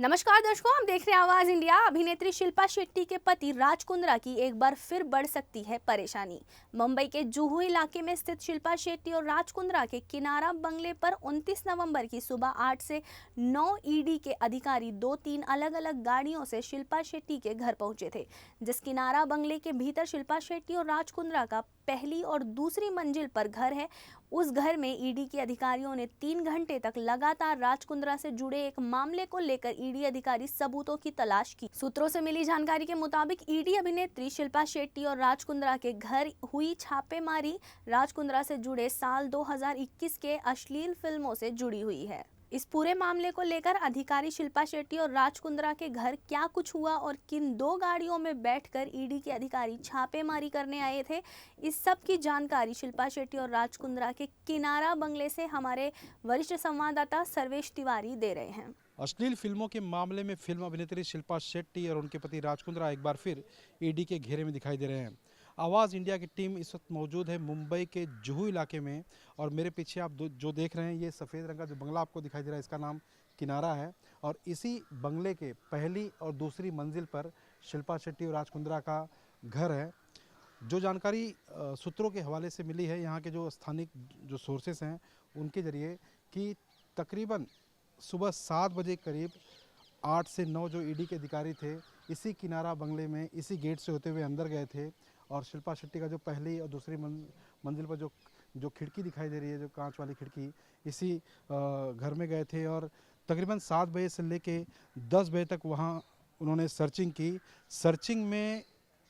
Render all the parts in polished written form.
नमस्कार दर्शकों, आप देख रहे हैं आवाज इंडिया। अभिनेत्री शिल्पा शेट्टी के पति राज कुंद्रा की एक बार फिर बढ़ सकती है परेशानी। मुंबई के जुहू इलाके में स्थित शिल्पा शेट्टी और राज कुंद्रा के किनारा बंगले पर 29 नवंबर की सुबह 8 से 9 ईडी के अधिकारी 2-3 अलग-अलग गाड़ियों से शिल्पा शेट्टी के घर पहुंचे थे। जिस किनारा बंगले के भीतर शिल्पा शेट्टी और राज कुंद्रा का पहली और दूसरी मंजिल पर घर है, उस घर में ईडी के अधिकारियों ने 3 घंटे तक लगातार राज कुंद्रा से जुड़े एक मामले को लेकर ईडी अधिकारी सबूतों की तलाश की। सूत्रों से मिली जानकारी के मुताबिक ईडी अभिनेत्री शिल्पा शेट्टी और राज कुंद्रा के घर हुई छापेमारी राज कुंद्रा से जुड़े साल 2021 के अश्लील फिल्मों से जुड़ी हुई है। इस पूरे मामले को लेकर अधिकारी शिल्पा शेट्टी और राज कुंद्रा के घर क्या कुछ हुआ और किन 2 गाड़ियों में बैठकर ईडी के अधिकारी छापेमारी करने आए थे, इस सब की जानकारी शिल्पा शेट्टी और राज कुंद्रा के किनारा बंगले से हमारे वरिष्ठ संवाददाता सर्वेश तिवारी दे रहे हैं। अश्लील फिल्मों के मामले में फिल्म अभिनेत्री शिल्पा शेट्टी और उनके पति राज कुंद्रा एक बार फिर ईडी के घेरे में दिखाई दे रहे हैं। आवाज़ इंडिया की टीम इस वक्त मौजूद है मुंबई के जुहू इलाके में और मेरे पीछे आप जो देख रहे हैं ये सफ़ेद रंग का जो बंगला आपको दिखाई दे रहा है, इसका नाम किनारा है और इसी बंगले के पहली और दूसरी मंजिल पर शिल्पा शेट्टी और राज कुंद्रा का घर है। जो जानकारी सूत्रों के हवाले से मिली है, यहाँ के जो स्थानिक जो सोर्सेस हैं उनके ज़रिए कि तकरीबन सुबह 7 बजे करीब 8 से 9 जो ईडी के अधिकारी थे इसी किनारा बंगले में इसी गेट से होते हुए अंदर गए थे और शिल्पा शेट्टी का जो पहली और दूसरी मंजिल पर जो खिड़की दिखाई दे रही है, जो कांच वाली खिड़की, इसी घर में गए थे और तकरीबन 7 बजे से लेके 10 बजे तक वहाँ उन्होंने सर्चिंग की। सर्चिंग में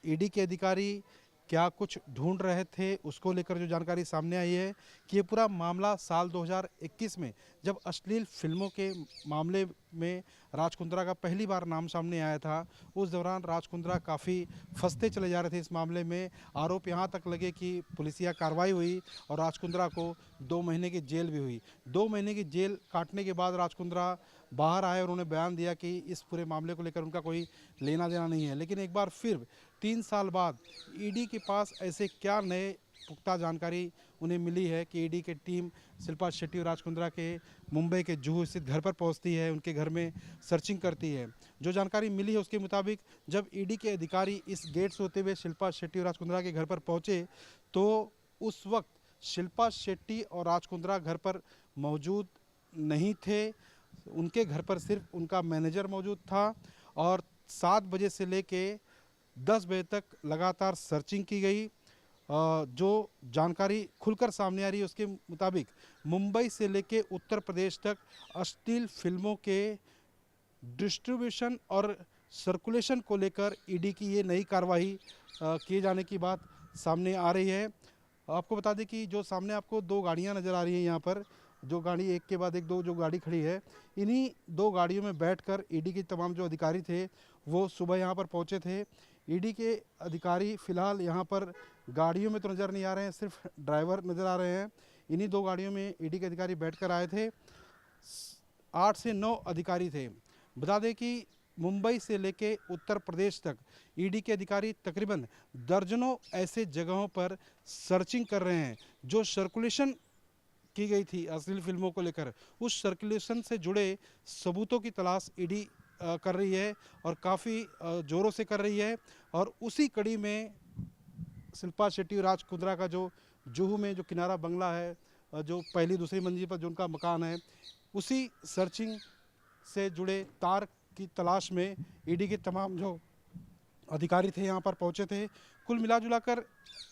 ईडी के अधिकारी क्या कुछ ढूंढ रहे थे उसको लेकर जो जानकारी सामने आई है कि ये पूरा मामला साल 2021 में जब अश्लील फिल्मों के मामले में राज कुंद्रा का पहली बार नाम सामने आया था, उस दौरान राज कुंद्रा काफ़ी फंसते चले जा रहे थे इस मामले में। आरोप यहाँ तक लगे कि पुलिसिया कार्रवाई हुई और राज कुंद्रा को 2 महीने की जेल भी हुई। 2 महीने की जेल काटने के बाद राज कुंद्रा बाहर आए और उन्होंने बयान दिया कि इस पूरे मामले को लेकर उनका कोई लेना देना नहीं है। लेकिन एक बार फिर 3 साल बाद ईडी के पास ऐसे क्या नए पुख्ता जानकारी उन्हें मिली है कि ईडी की टीम शिल्पा शेट्टी और राज कुंद्रा के मुंबई के जुहू स्थित घर पर पहुंचती है, उनके घर में सर्चिंग करती है। जो जानकारी मिली है उसके मुताबिक जब ईडी के अधिकारी इस गेट से होते हुए शिल्पा शेट्टी और राज कुंद्रा के घर पर पहुंचे तो उस वक्त शिल्पा शेट्टी और राज कुंद्रा घर पर मौजूद नहीं थे। उनके घर पर सिर्फ उनका मैनेजर मौजूद था और 7 बजे से लेके 10 बजे तक लगातार सर्चिंग की गई। जो जानकारी खुलकर सामने आ रही है उसके मुताबिक मुंबई से लेके उत्तर प्रदेश तक अश्लील फिल्मों के डिस्ट्रीब्यूशन और सर्कुलेशन को लेकर ईडी की ये नई कार्रवाई किए जाने की बात सामने आ रही है। आपको बता दें कि जो सामने आपको 2 गाड़ियां नज़र आ रही हैं, यहाँ पर जो गाड़ी एक के बाद एक जो गाड़ी खड़ी है, इन्हीं 2 गाड़ियों में बैठकर ईडी के तमाम जो अधिकारी थे वो सुबह यहाँ पर पहुँचे थे। ईडी के अधिकारी फ़िलहाल यहाँ पर गाड़ियों में तो नज़र नहीं आ रहे हैं, सिर्फ ड्राइवर नज़र आ रहे हैं। इन्हीं 2 गाड़ियों में ईडी के अधिकारी बैठकर आए थे। 8 से 9 अधिकारी थे। बता दें कि मुंबई से लेके उत्तर प्रदेश तक ईडी के अधिकारी तकरीबन दर्जनों ऐसे जगहों पर सर्चिंग कर रहे हैं। जो सर्कुलेशन की गई थी अश्लील फिल्मों को लेकर, उस सर्कुलेशन से जुड़े सबूतों की तलाश ईडी कर रही है और काफ़ी ज़ोरों से कर रही है। और उसी कड़ी में शिल्पा शेट्टी और राज कुंद्रा का जो जुहू में जो किनारा बंगला है, जो पहली दूसरी मंजिल पर जो उनका मकान है, उसी सर्चिंग से जुड़े तार की तलाश में ईडी के तमाम जो अधिकारी थे यहाँ पर पहुँचे थे। कुल मिलाजुलाकर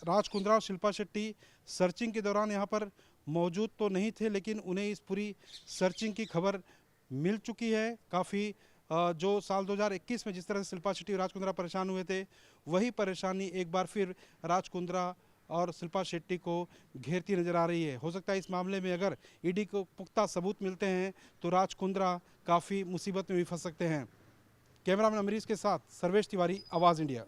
राज कुंद्रा और शिल्पा शेट्टी सर्चिंग के दौरान यहाँ पर मौजूद तो नहीं थे, लेकिन उन्हें इस पूरी सर्चिंग की खबर मिल चुकी है। काफ़ी जो साल 2021 में जिस तरह से शिल्पा शेट्टी और राज कुंद्रा परेशान हुए थे, वही परेशानी एक बार फिर राज कुंद्रा और शिल्पा शेट्टी को घेरती नज़र आ रही है। हो सकता है इस मामले में अगर ईडी को पुख्ता सबूत मिलते हैं तो राज कुंद्रा काफ़ी मुसीबत में भी फंस सकते हैं। कैमरामैन अमरीश के साथ सर्वेश तिवारी, आवाज़ इंडिया।